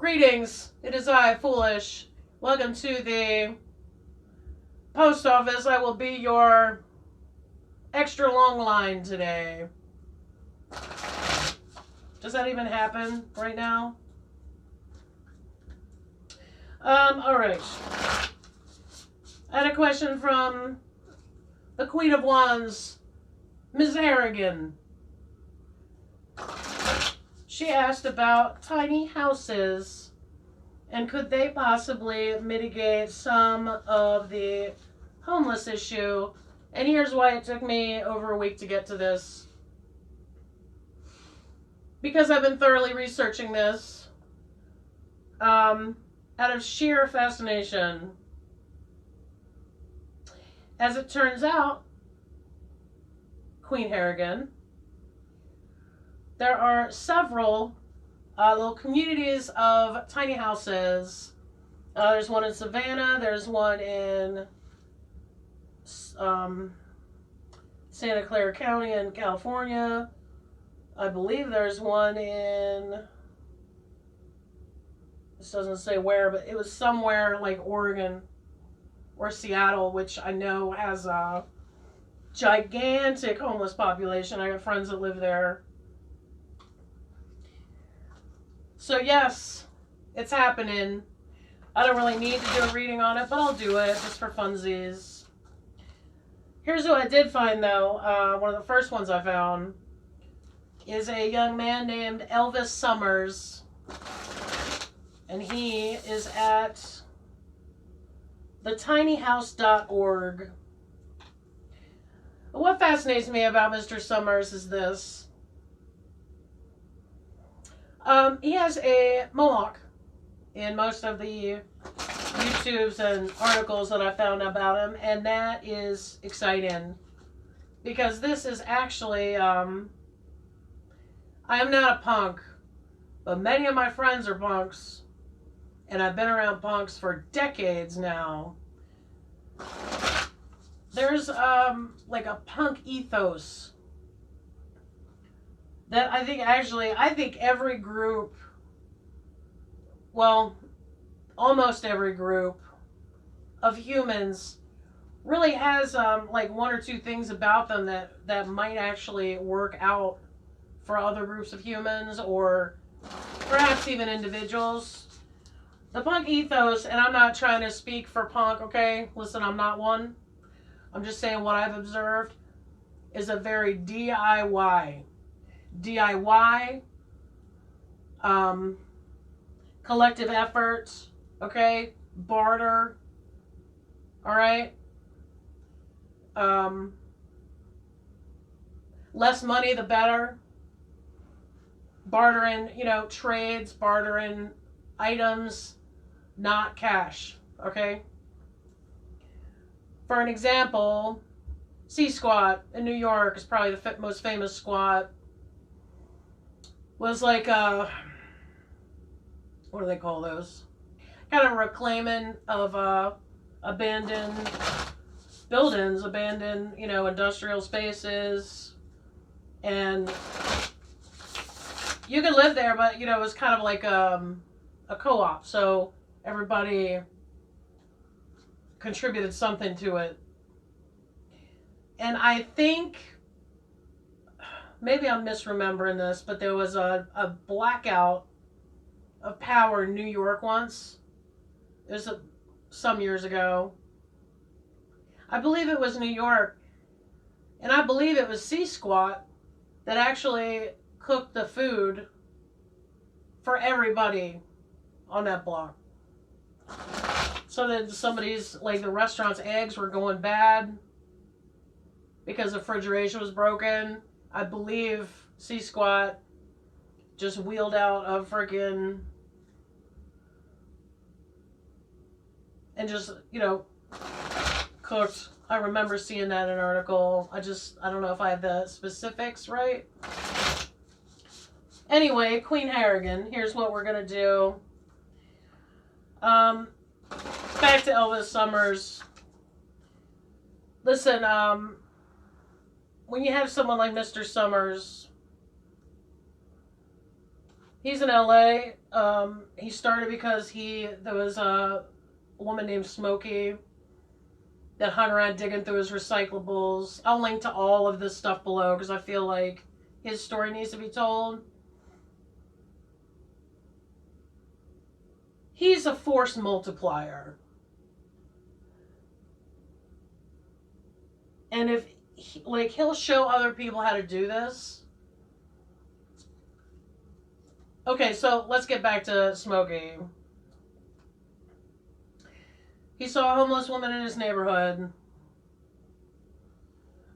Greetings, it is I, Foolish. Welcome to the post office. I will be your extra long line today. Does that even happen right now? Alright. I had a question from the Queen of Wands, Ms. Harrigan. She asked about tiny houses and could they possibly mitigate some of the homeless issue. And here's why it took me over a week to get to this. Because I've been thoroughly researching this out of sheer fascination. As it turns out, Queen Harrigan, there are several little communities of tiny houses. There's one in Savannah. There's one in Santa Clara County in California. I believe there's one in, this doesn't say where, but it was somewhere like Oregon or Seattle, which I know has a gigantic homeless population. I got friends that live there. So yes, it's happening. I don't really need to do a reading on it, but I'll do it just for funsies. Here's what I did find though. One of the first ones I found is a young man named Elvis Summers. And he is at thetinyhouse.org. What fascinates me about Mr. Summers is this. He has a mohawk in most of the YouTubes and articles that I found about him, and that is exciting because this is actually, I am not a punk, but many of my friends are punks, and I've been around punks for decades now. There's like a punk ethos that I think every group, well, almost every group of humans really has like one or two things about them that might actually work out for other groups of humans or perhaps even individuals. The punk ethos, and I'm not trying to speak for punk, okay? Listen, I'm not one. I'm just saying what I've observed is a very DIY, collective effort, okay? Barter, all right? Less money, the better. Bartering, trades, bartering items, not cash, okay? For an example, C Squat in New York is probably the most famous squat. Was like what do they call those? Kind of reclaiming of abandoned buildings, abandoned, industrial spaces. And you could live there, but, it was kind of like a co-op. So everybody contributed something to it. And I think, maybe I'm misremembering this, but there was a blackout of power in New York once. It was some years ago. I believe it was New York. And I believe it was C Squat that actually cooked the food for everybody on that block. So that somebody's, like the restaurant's eggs were going bad because the refrigeration was broken. I believe C Squat just wheeled out a freaking and just, cooked. I remember seeing that in an article. I don't know if I have the specifics right. Anyway, Queen Harrigan, here's what we're going to do. Back to Elvis Summers. Listen, when you have someone like Mr. Summers, He's in LA. He started because there was a woman named Smokey that hung around digging through his recyclables. I'll link to all of this stuff below because I feel like his story needs to be told. He's a force multiplier. And if he'll show other people how to do this. Okay, so let's get back to Smokey. He saw a homeless woman in his neighborhood.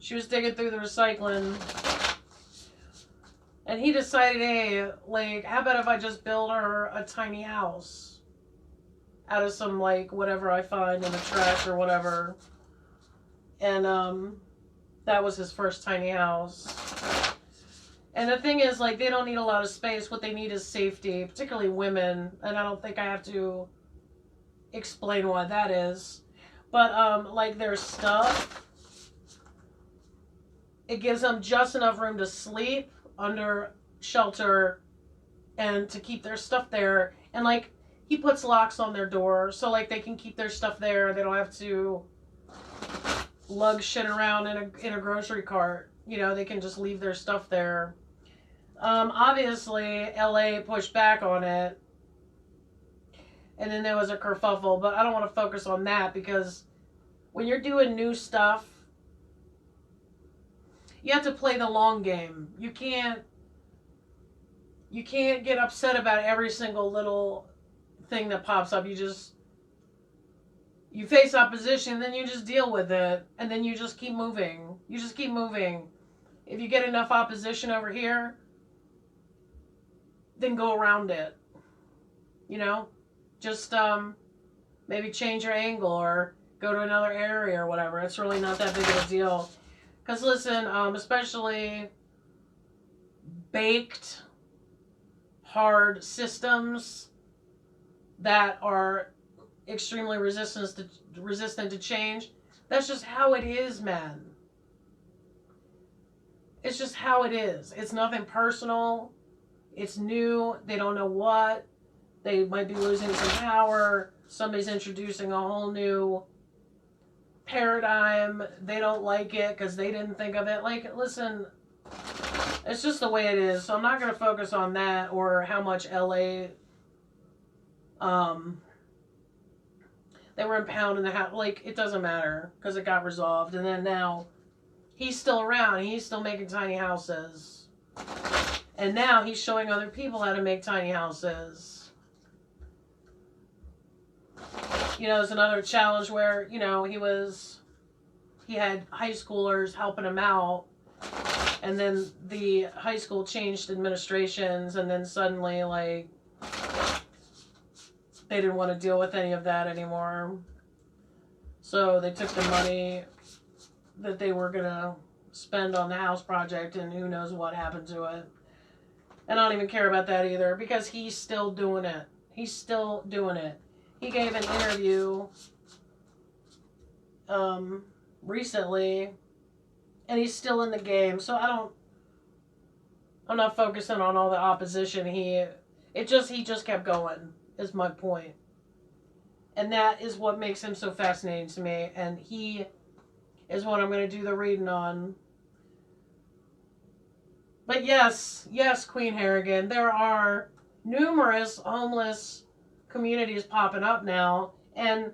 She was digging through the recycling. And he decided, hey, how about if I just build her a tiny house out of some, whatever I find in the trash or whatever. And, that was his first tiny house. And the thing is, they don't need a lot of space. What they need is safety, particularly women. And I don't think I have to explain why that is. But, their stuff, it gives them just enough room to sleep under shelter and to keep their stuff there. And, he puts locks on their door so, they can keep their stuff there. They don't have to lug shit around in a grocery cart. They can just leave their stuff there. Obviously, LA pushed back on it. And then there was a kerfuffle, but I don't want to focus on that because when you're doing new stuff, you have to play the long game. You can't get upset about every single little thing that pops up. You face opposition, then you just deal with it, and then you just keep moving. You just keep moving. If you get enough opposition over here, then go around it. Just maybe change your angle or go to another area or whatever. It's really not that big of a deal. Because listen, especially baked, hard systems that are extremely resistant to change, that's just how it is, man. It's just how it is. It's nothing personal. It's new. They don't know what. They might be losing some power. Somebody's introducing a whole new paradigm. They don't like it because they didn't think of it. Listen, it's just the way it is. So I'm not going to focus on that or how much LA they were impounding the house. It doesn't matter because it got resolved. And then now he's still around. He's still making tiny houses. And now he's showing other people how to make tiny houses. There's another challenge where, he had high schoolers helping him out. And then the high school changed administrations. And then suddenly, they didn't want to deal with any of that anymore. So they took the money that they were going to spend on the house project, and who knows what happened to it. And I don't even care about that either because he's still doing it. He's still doing it. He gave an interview recently, and he's still in the game. So I'm not focusing on all the opposition. He just kept going, is my point. And that is what makes him so fascinating to me. And he is what I'm going to do the reading on. But yes, Queen Harrigan, there are numerous homeless communities popping up now. And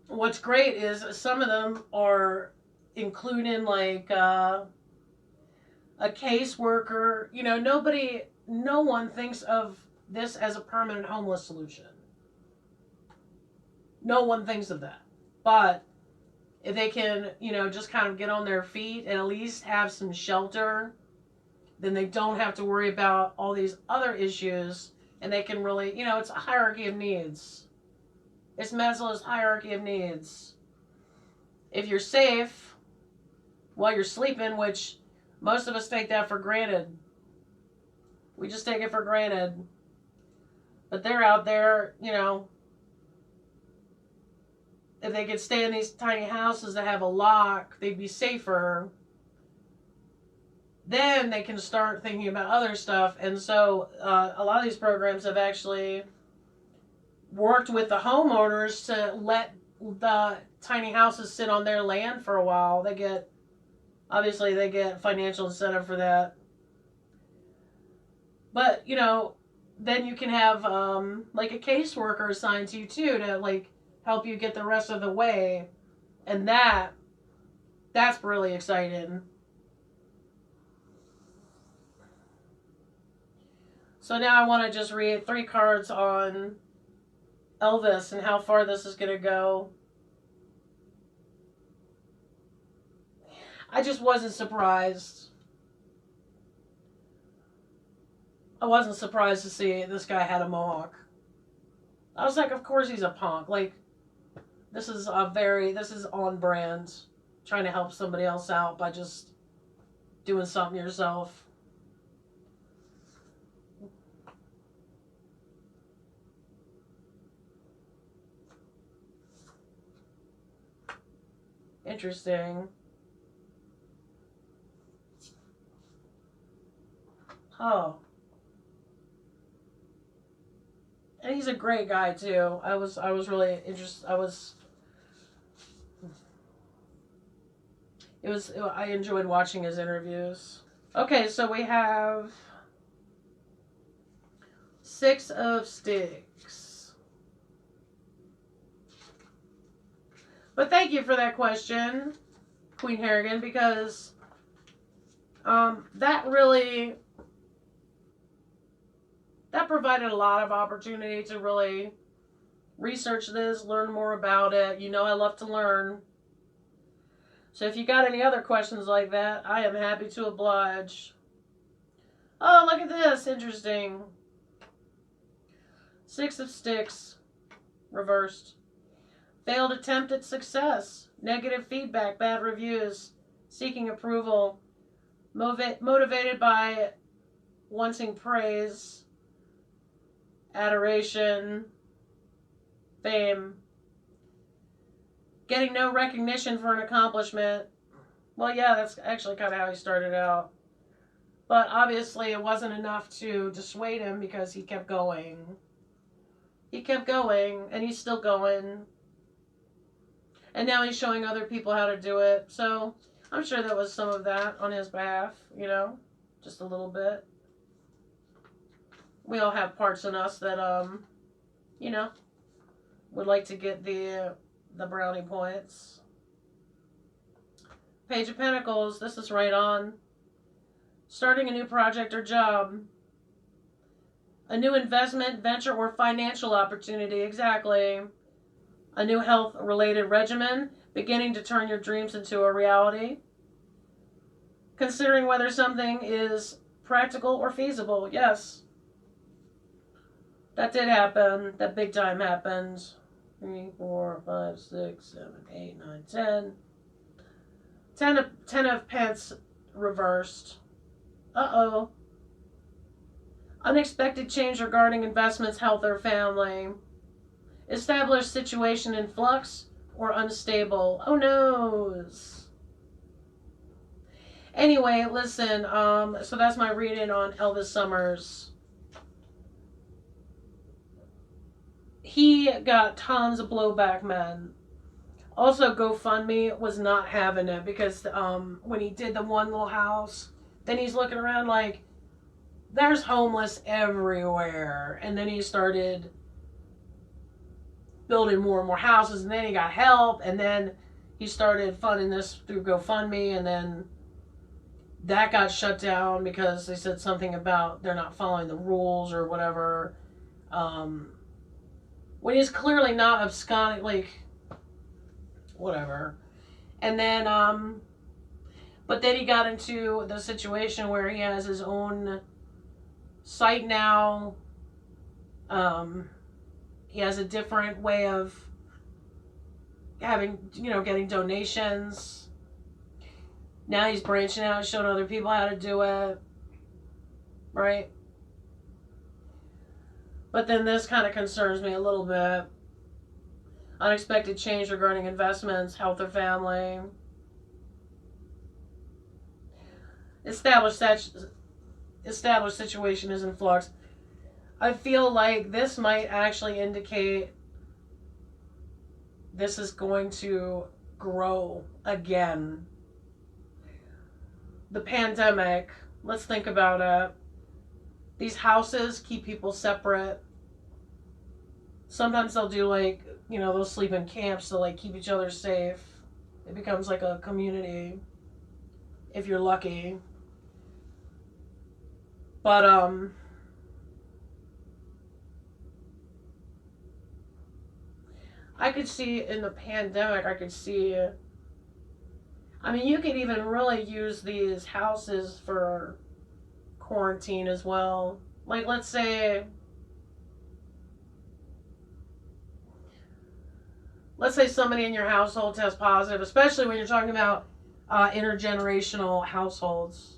what's great is some of them are including a caseworker. No one thinks of this as a permanent homeless solution. No one thinks of that. But if they can, just kind of get on their feet and at least have some shelter, then they don't have to worry about all these other issues, and they can really, it's a hierarchy of needs. It's Maslow's hierarchy of needs. If you're safe while you're sleeping, which most of us take that for granted. We just take it for granted. But they're out there, if they could stay in these tiny houses that have a lock, they'd be safer. then they can start thinking about other stuff. And so a lot of these programs have actually worked with the homeowners to let the tiny houses sit on their land for a while. Obviously they get financial incentive for that. But, then you can have like a caseworker assigned to you too, to like help you get the rest of the way. And that's really exciting. So now I want to just read 3 cards on Elvis and how far this is going to go. I just wasn't surprised. I wasn't surprised to see this guy had a mohawk. I was like, of course he's a punk. Like, this is on brand. Trying to help somebody else out by just doing something yourself. Interesting. Oh. And he's a great guy too. I was really interested. I enjoyed watching his interviews. Okay, so we have 6 of Sticks. But thank you for that question, Queen Harrigan, because that provided a lot of opportunity to really research this, learn more about it. I love to learn. So if you got any other questions like that, I am happy to oblige. Oh, look at this. Interesting. 6 of Sticks. Reversed. Failed attempt at success. Negative feedback. Bad reviews. Seeking approval. Motivated by wanting praise. Adoration. Fame. Getting no recognition for an accomplishment. Well, yeah, that's actually kind of how he started out. But obviously it wasn't enough to dissuade him because he kept going. He kept going, and he's still going. And now he's showing other people how to do it. So I'm sure that was some of that on his behalf, just a little bit. We all have parts in us that, would like to get the brownie points. Page of Pentacles, this is right on. Starting a new project or job. A new investment, venture, or financial opportunity, exactly. A new health-related regimen, beginning to turn your dreams into a reality. Considering whether something is practical or feasible, yes. That did happen. That big time happened. 3, 4, 5, 6, 7, 8, 9, 10. 10 of Pence reversed. Uh-oh. Unexpected change regarding investments, health, or family. Established situation in flux or unstable. Oh, noes. Anyway, listen, so that's my reading on Elvis Summers. He got tons of blowback, men. Also, GoFundMe was not having it because when he did the one little house, then he's looking around like, there's homeless everywhere. And then he started building more and more houses, and then he got help, and then he started funding this through GoFundMe, and then that got shut down because they said something about they're not following the rules or whatever. When he's clearly not absconding, like, whatever. And then, but then he got into the situation where he has his own site now. He has a different way of having, getting donations. Now he's branching out, showing other people how to do it. Right? But then this kind of concerns me a little bit. Unexpected change regarding investments, health, or family. established situation is in flux. I feel like this might actually indicate this is going to grow again. The pandemic, let's think about it. These houses keep people separate. Sometimes they'll do like, they'll sleep in camps to like keep each other safe. It becomes like a community if you're lucky. But I could see in the pandemic, you could even really use these houses for quarantine as well. Like, let's say somebody in your household tests positive, especially when you're talking about intergenerational households.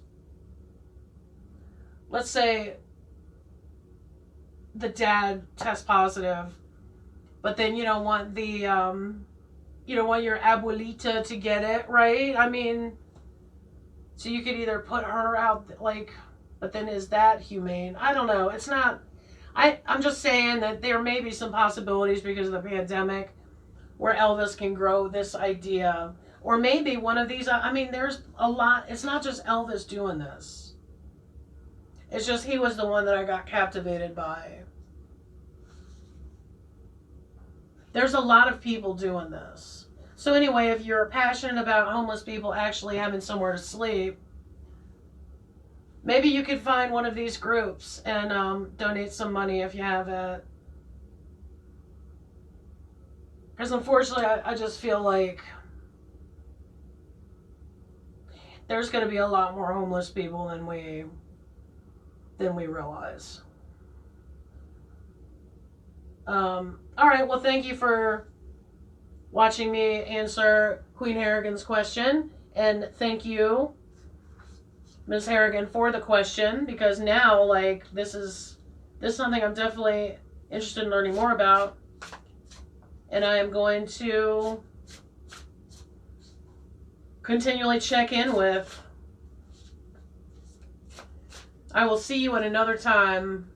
Let's say the dad tests positive, but then you don't want your abuelita to get it, right? So you could either put her out, but then is that humane? I don't know. It's not. I'm just saying that there may be some possibilities because of the pandemic where Elvis can grow this idea. Or maybe one of these, there's a lot. It's not just Elvis doing this. It's just he was the one that I got captivated by. There's a lot of people doing this. So anyway, if you're passionate about homeless people actually having somewhere to sleep, maybe you could find one of these groups and donate some money if you have it. Because unfortunately, I just feel like there's going to be a lot more homeless people than we realize. All right, well, thank you for watching me answer Queen Harrigan's question. And thank you, Ms. Harrigan, for the question, because now, this is something I'm definitely interested in learning more about. And I am going to continually check in with. I will see you at another time.